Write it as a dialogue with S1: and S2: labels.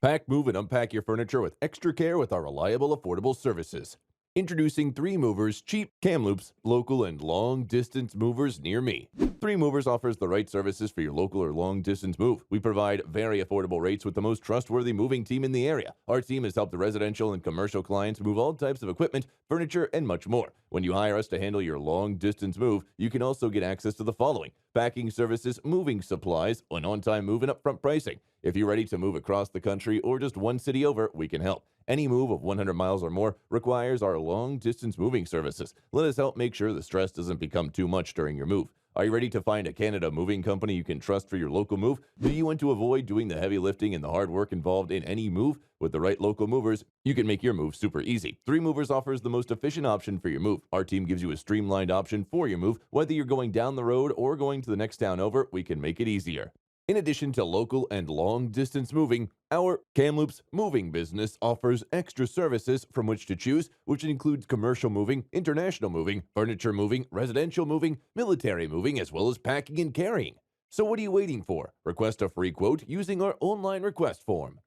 S1: Pack, move, and unpack your furniture with extra care with our reliable, affordable services. Introducing 3 Movers, cheap Kamloops, local and long distance movers near me. 3 Movers offers the right services for your local or long distance move. We provide very affordable rates with the most trustworthy moving team in the area. Our team has helped residential and commercial clients move all types of equipment, furniture, and much more. When you hire us to handle your long distance move, you can also get access to the following: packing services, moving supplies, an on time move, and upfront pricing. If you're ready to move across the country or just one city over, we can help. Any move of 100 miles or more requires our long distance moving services. Let us help make sure the stress doesn't become too much during your move. Are you ready to find a Canada moving company you can trust for your local move? Do you want to avoid doing the heavy lifting and the hard work involved in any move? With the right local movers, you can make your move super easy. 3 Movers offers the most efficient option for your move. Our team gives you a streamlined option for your move. Whether you're going down the road or going to the next town over, we can make it easier. In addition to local and long distance moving, our Kamloops moving business offers extra services from which to choose, which includes commercial moving, international moving, furniture moving, residential moving, military moving, as well as packing and carrying. So what are you waiting for? Request a free quote using our online request form.